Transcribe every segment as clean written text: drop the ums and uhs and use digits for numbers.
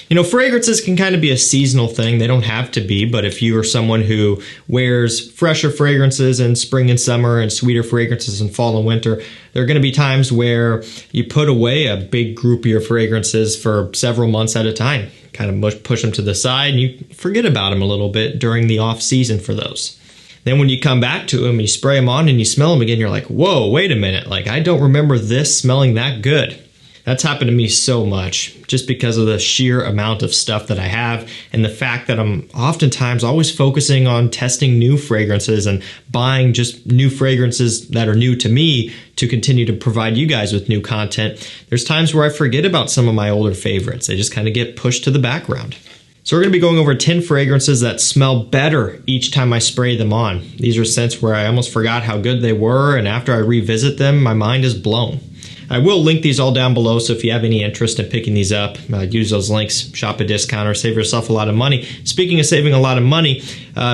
You know, fragrances can kind of be a seasonal thing. They don't have to be, but if you are someone who wears fresher fragrances in spring and summer and sweeter fragrances in fall and winter, there are going to be times where you put away a big group of your fragrances for several months at a time. Kind of push them to the side and you forget about them a little bit during the off season for those. Then when you come back to them, you spray them on and you smell them again, you're like, whoa, wait a minute. Like, I don't remember this smelling that good. That's happened to me so much just because of the sheer amount of stuff that I have and the fact that I'm oftentimes always focusing on testing new fragrances and buying just new fragrances that are new to me to continue to provide you guys with new content. There's times where I forget about some of my older favorites. They just kind of get pushed to the background. So we're going to be going over 10 fragrances that smell better each time I spray them on. These are scents where I almost forgot how good they were, and after I revisit them, my mind is blown. I will link these all down below, so if you have any interest in picking these up, use those links, shop a discount, or save yourself a lot of money. Speaking of saving a lot of money,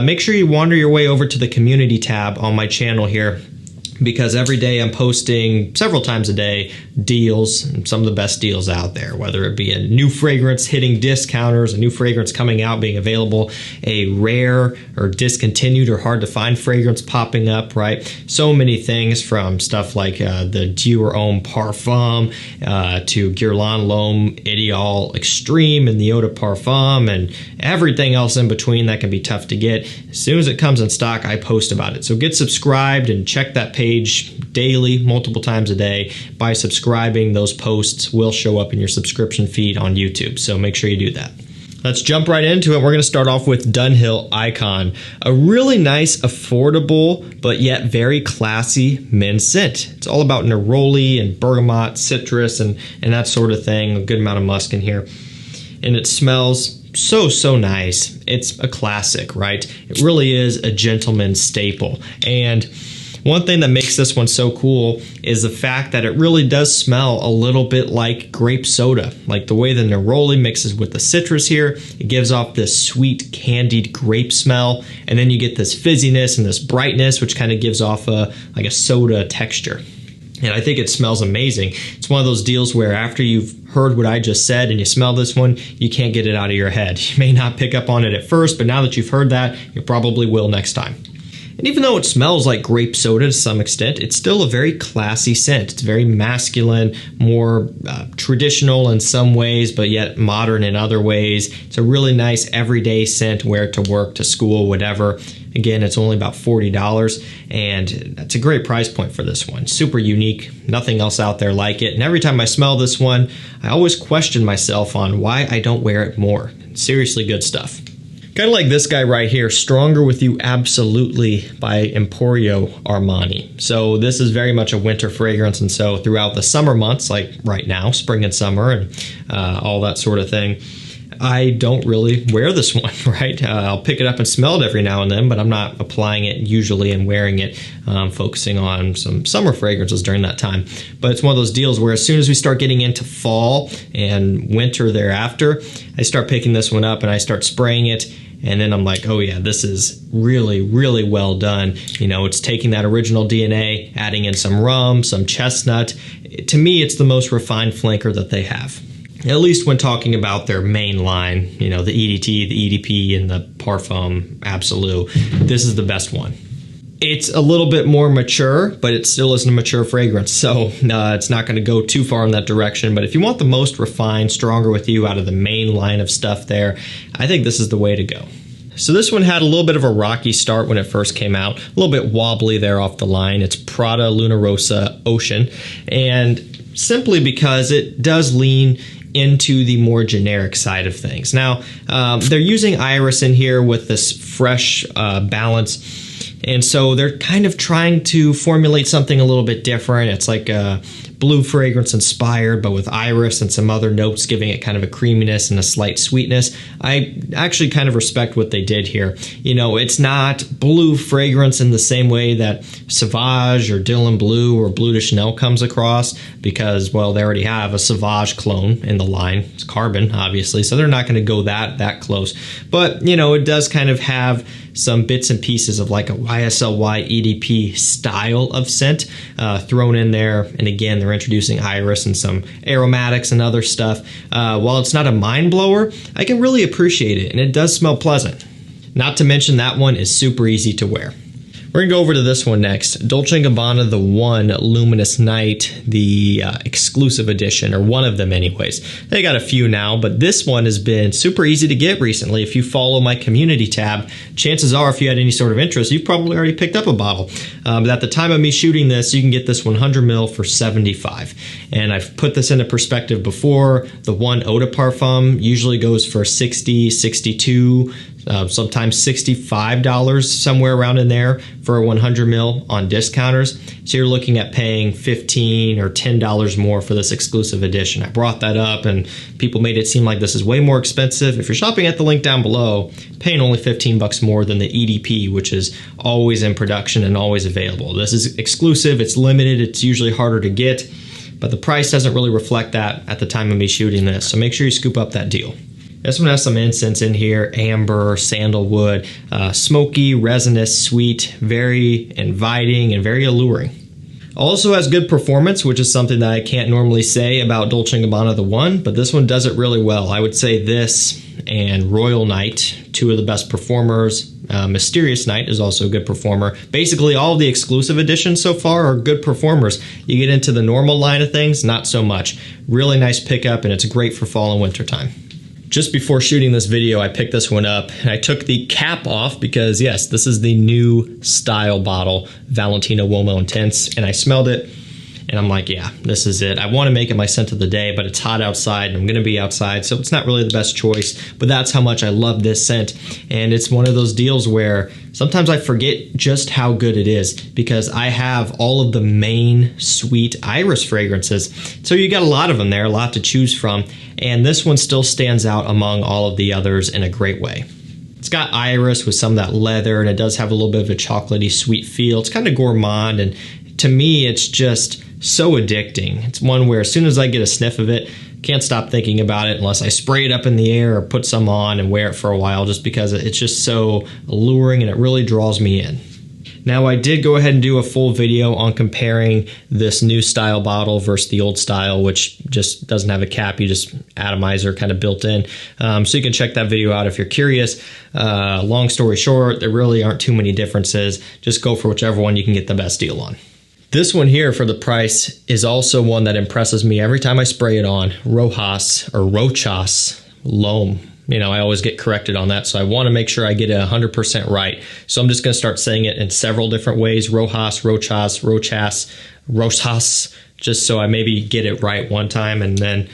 make sure you wander your way over to the community tab on my channel here, because every day I'm posting several times a day deals, some of the best deals out there, whether it be a new fragrance hitting discounters, a new fragrance coming out being available, a rare or discontinued or hard to find fragrance popping up, right? So many things, from stuff like the Dior Homme Parfum to Guerlain L'Homme Ideal Extreme and the Eau de Parfum and everything else in between that can be tough to get. As soon as it comes in stock, I post about it. So get subscribed and check that page daily, multiple times a day. By subscribing, those posts will show up in your subscription feed on YouTube, so make sure you do that. Let's jump right into it. We're going to start off with Dunhill Icon, a really nice, affordable, but yet very classy men's scent. It's all about neroli and bergamot, citrus, and that sort of thing. A good amount of musk in here. And it smells so nice. It's a classic, right? It really is a gentleman's staple. And one thing that makes this one so cool is the fact that it really does smell a little bit like grape soda. Like the way the neroli mixes with the citrus here, it gives off this sweet candied grape smell, and then you get this fizziness and this brightness, which kind of gives off like a soda texture. And I think it smells amazing. It's one of those deals where after you've heard what I just said and you smell this one, you can't get it out of your head. You may not pick up on it at first, but now that you've heard that, you probably will next time. And even though it smells like grape soda to some extent, it's still a very classy scent. It's very masculine, more traditional in some ways, but yet modern in other ways. It's a really nice everyday scent, wear it to work, to school, whatever. Again, it's only about $40, and that's a great price point for this one. Super unique, nothing else out there like it. And every time I smell this one, I always question myself on why I don't wear it more. Seriously good stuff. Kind of like this guy right here, Stronger With You Absolutely by Emporio Armani. So this is very much a winter fragrance, and so throughout the summer months, like right now, spring and summer and all that sort of thing, I don't really wear this one, right? I'll pick it up and smell it every now and then, but I'm not applying it usually and wearing it, focusing on some summer fragrances during that time. But it's one of those deals where as soon as we start getting into fall and winter thereafter, I start picking this one up and I start spraying it. And then I'm like, oh yeah, this is really well done. You know, it's taking that original DNA, adding in some rum, some chestnut. To me, it's the most refined flanker that they have. At least when talking about their main line, you know, the EDT, the EDP, and the Parfum Absolute. This is the best one. It's a little bit more mature, but it still isn't a mature fragrance, so it's not going to go too far in that direction. But if you want the most refined, Stronger With You out of the main line of stuff there, I think this is the way to go. So this one had a little bit of a rocky start when it first came out, a little bit wobbly there off the line. It's Prada Luna Rossa Ocean, and simply because it does lean into the more generic side of things. Now, they're using iris in here with this fresh balance. And so they're kind of trying to formulate something a little bit different. It's like a blue fragrance inspired, but with iris and some other notes giving it kind of a creaminess and a slight sweetness. I actually kind of respect what they did here. You know, it's not blue fragrance in the same way that Sauvage or Dylan Blue or Bleu de Chanel comes across, because, well, they already have a Sauvage clone in the line. It's carbon, obviously, so they're not going to go that close. But, you know, it does kind of have some bits and pieces of like a YSL EDP style of scent thrown in there. And again, they're introducing iris and some aromatics and other stuff. While it's not a mind blower, I can really appreciate it, and it does smell pleasant. Not to mention that one is super easy to wear. We're gonna go over to this one next. Dolce & Gabbana, the One Luminous Night, the exclusive edition, or one of them anyways. They got a few now, but this one has been super easy to get recently. If you follow my community tab, chances are if you had any sort of interest, you've probably already picked up a bottle. But at the time of me shooting this, you can get this 100 ml for $75. And I've put this into perspective before. The One Eau de Parfum usually goes for $60, $62, sometimes $65, somewhere around in there for a 100 ml on discounters. So you're looking at paying $15 or $10 more for this exclusive edition. I brought that up and people made it seem like this is way more expensive. If you're shopping at the link down below, paying only $15 more than the EDP, which is always in production and always available. This is exclusive, it's limited, it's usually harder to get, but the price doesn't really reflect that at the time of me shooting this. So make sure you scoop up that deal. This one has some incense in here, amber, sandalwood, smoky, resinous, sweet, very inviting and very alluring. Also has good performance, which is something that I can't normally say about Dolce & Gabbana the One, but this one does it really well. I would say this and Royal Night, two of the best performers. Mysterious Night is also a good performer. Basically, all of the exclusive editions so far are good performers. You get into the normal line of things, not so much. Really nice pickup, and it's great for fall and winter time. Just before shooting this video, I picked this one up and I took the cap off because yes, this is the new style bottle, Valentino Uomo Intense, and I smelled it and I'm like, yeah, this is it. I want to make it my scent of the day, but it's hot outside and I'm going to be outside, so it's not really the best choice, but that's how much I love this scent. And it's one of those deals where sometimes I forget just how good it is because I have all of the main sweet iris fragrances. So you got a lot of them there, a lot to choose from. And this one still stands out among all of the others in a great way. It's got iris with some of that leather, and it does have a little bit of a chocolatey sweet feel. It's kind of gourmand, and to me, it's just so addicting. It's one where as soon as I get a sniff of it, can't stop thinking about it unless I spray it up in the air or put some on and wear it for a while, just because it's just so alluring and it really draws me in. Now, I did go ahead and do a full video on comparing this new style bottle versus the old style, which just doesn't have a cap. You just atomizer kind of built in. So you can check that video out if you're curious. Long story short, there really aren't too many differences. Just go for whichever one you can get the best deal on. This one here for the price is also one that impresses me every time I spray it on. Rochas Loam. You know, I always get corrected on that, so I want to make sure I get it 100% right. So I'm just going to start saying it in several different ways. Rochas, just so I maybe get it right one time. And then,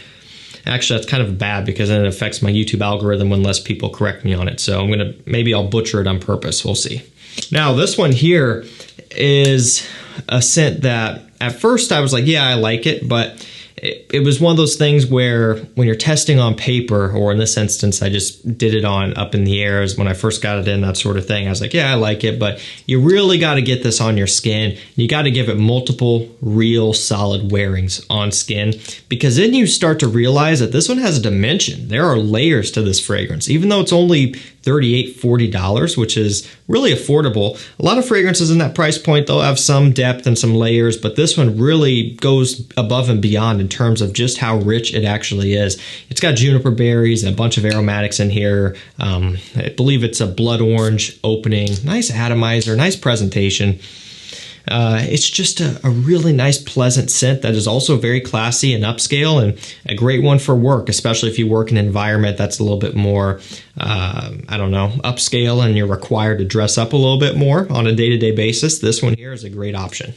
actually, that's kind of bad because then it affects my YouTube algorithm when less people correct me on it. So maybe I'll butcher it on purpose. We'll see. Now, this one here is a scent that at first I was like, yeah, I like it, but it was one of those things where when you're testing on paper, or in this instance, I just did it on up in the air when I first got it in, that sort of thing. I was like, yeah, I like it, but you really got to get this on your skin. You got to give it multiple real solid wearings on skin, because then you start to realize that this one has a dimension. There are layers to this fragrance, even though it's only $38, $40, which is really affordable. A lot of fragrances in that price point, they'll have some depth and some layers, but this one really goes above and beyond in terms of just how rich it actually is. It's got juniper berries and a bunch of aromatics in here. I believe it's a blood orange opening. Nice atomizer, nice presentation. It's just a really nice, pleasant scent that is also very classy and upscale, and a great one for work, especially if you work in an environment that's a little bit more, I don't know, upscale, and you're required to dress up a little bit more on a day-to-day basis. This one here is a great option.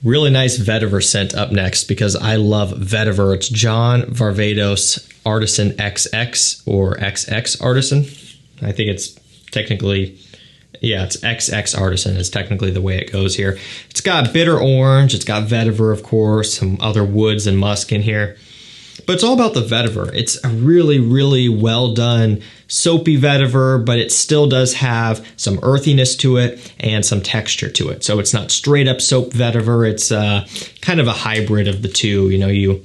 Really nice vetiver scent up next, because I love vetiver. It's John Varvatos Artisan XX, or XX Artisan. I think it's technically... yeah, it's XX Artisan is technically the way it goes here. It's got bitter orange, it's got vetiver, of course, some other woods and musk in here. But it's all about the vetiver. It's a really, really well done soapy vetiver, but it still does have some earthiness to it and some texture to it. So it's not straight up soap vetiver. It's kind of a hybrid of the two. You know, you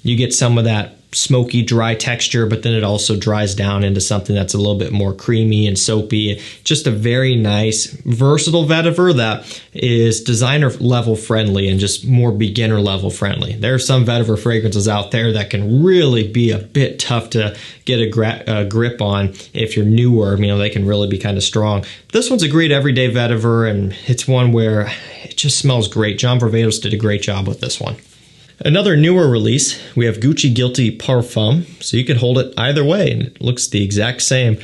get some of that smoky, dry texture, but then it also dries down into something that's a little bit more creamy and soapy. Just a very nice, versatile vetiver that is designer level friendly and just more beginner level friendly. There are some vetiver fragrances out there that can really be a bit tough to get a grip on if you're newer. You know, they can really be kind of strong. This one's a great everyday vetiver, and it's one where it just smells great. John Varvatos did a great job with this one. Another newer release, we have Gucci Guilty Parfum, so you can hold it either way, and it looks the exact same.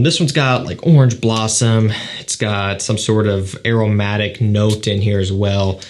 This one's got like orange blossom. It's got some sort of aromatic note in here as well.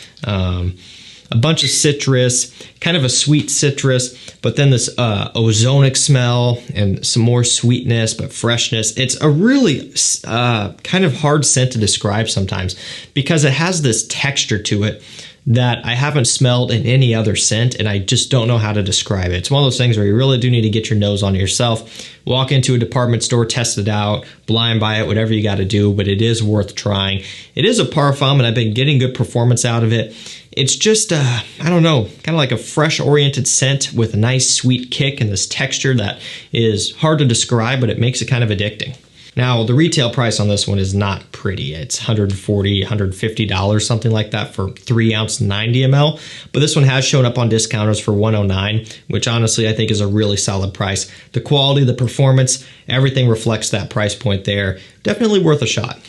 A bunch of citrus, kind of a sweet citrus, but then this ozonic smell and some more sweetness, but freshness. It's a really kind of hard scent to describe sometimes because it has this texture to it that I haven't smelled in any other scent, and I just don't know how to describe it. It's one of those things where you really do need to get your nose on it yourself. Walk into a department store, test it out, blind buy it, whatever you got to do, but it is worth trying. It is a parfum, and I've been getting good performance out of it. It's just, I don't know, kind of like a fresh-oriented scent with a nice sweet kick and this texture that is hard to describe, but it makes it kind of addicting. Now, the retail price on this one is not pretty. It's $140, $150, something like that for 3 ounce 90 ml. But this one has shown up on discounters for $109, which honestly I think is a really solid price. The quality, the performance, everything reflects that price point there. Definitely worth a shot.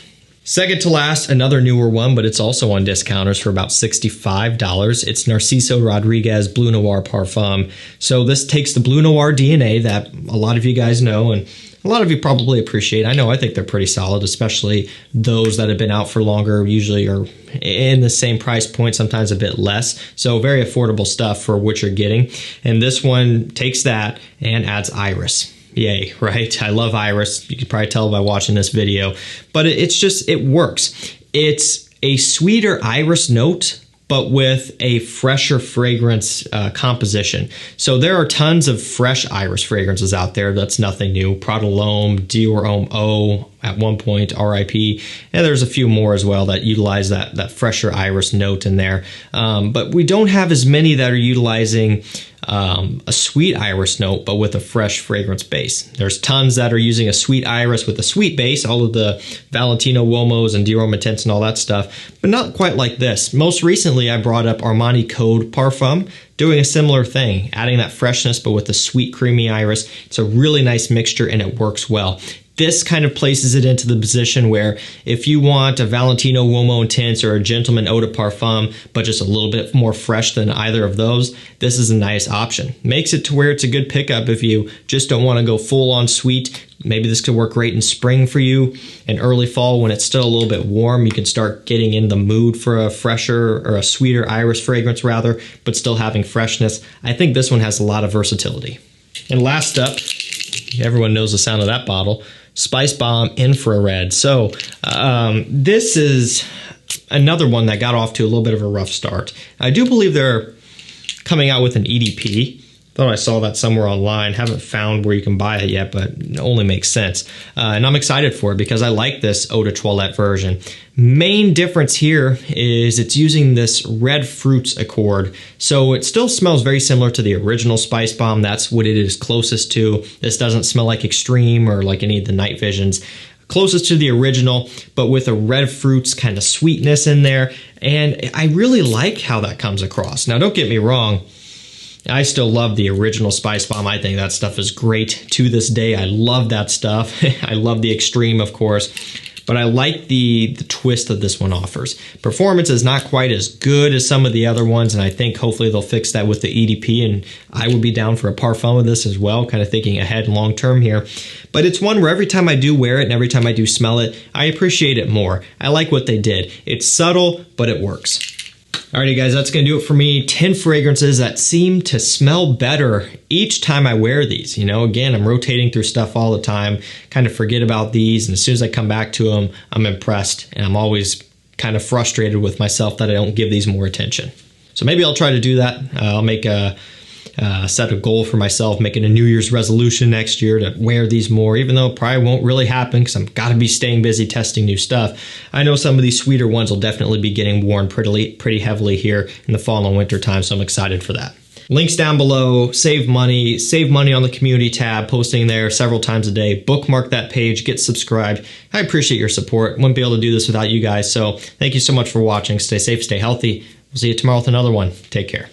Second to last, another newer one, but it's also on discounters for about $65. It's Narciso Rodriguez Blue Noir Parfum. So this takes the Blue Noir DNA that a lot of you guys know and a lot of you probably appreciate. I think they're pretty solid, especially those that have been out for longer, usually are in the same price point, sometimes a bit less. So very affordable stuff for what you're getting. And this one takes that and adds iris. Yay, right? I love iris. You can probably tell by watching this video. But it works. It's a sweeter iris note, but with a fresher fragrance composition. So there are tons of fresh iris fragrances out there. That's nothing new. Prada L'Homme, Dior Homme Eau at one point, RIP. And there's a few more as well that utilize that fresher iris note in there. But we don't have as many that are utilizing a sweet iris note, but with a fresh fragrance base. There's tons that are using a sweet iris with a sweet base, all of the Valentino Uomos and Dior Homme Intense and all that stuff, but not quite like this. Most recently, I brought up Armani Code Parfum, doing a similar thing, adding that freshness, but with a sweet, creamy iris. It's a really nice mixture, and it works well. This kind of places it into the position where if you want a Valentino Uomo Intense or a Gentleman Eau de Parfum, but just a little bit more fresh than either of those, this is a nice option. Makes it to where it's a good pickup if you just don't want to go full on sweet. Maybe this could work great in spring for you. In early fall, when it's still a little bit warm, you can start getting in the mood for a fresher or a sweeter iris fragrance rather, but still having freshness. I think this one has a lot of versatility. And last up, everyone knows the sound of that bottle, Spice Bomb Infrared. So this is another one that got off to a little bit of a rough start. I do believe they're coming out with an EDP. Thought I saw that somewhere online. Haven't found where you can buy it yet, but it only makes sense. And I'm excited for it because I like this Eau de Toilette version. Main difference here is it's using this red fruits accord. So it still smells very similar to the original Spice Bomb. That's what it is closest to. This doesn't smell like Extreme or like any of the Night Visions. Closest to the original, but with a red fruits kind of sweetness in there. And I really like how that comes across. Now, don't get me wrong. I still love the original Spice Bomb. I think that stuff is great to this day. I love that stuff. I love the Extreme, of course. But I like the twist that this one offers. Performance is not quite as good as some of the other ones, and I think hopefully they'll fix that with the EDP, and I would be down for a parfum of this as well, kind of thinking ahead long term here. But it's one where every time I do wear it and every time I do smell it, I appreciate it more. I like what they did. It's subtle, but it works. Alrighty guys, that's going to do it for me. 10 fragrances that seem to smell better each time I wear these. You know, again, I'm rotating through stuff all the time, kind of forget about these, and as soon as I come back to them, I'm impressed, and I'm always kind of frustrated with myself that I don't give these more attention. So maybe I'll try to do that. I'll make set a goal for myself, making a New Year's resolution next year to wear these more, even though it probably won't really happen because I've got to be staying busy testing new stuff. I know some of these sweeter ones will definitely be getting worn pretty heavily here in the fall and winter time, so I'm excited for that. Links down below. Save money on the community tab, posting there several times a day. Bookmark that page, get subscribed. I appreciate your support. Wouldn't be able to do this without you guys. So thank you so much for watching. Stay safe, stay healthy. We'll see you tomorrow with another one. Take care.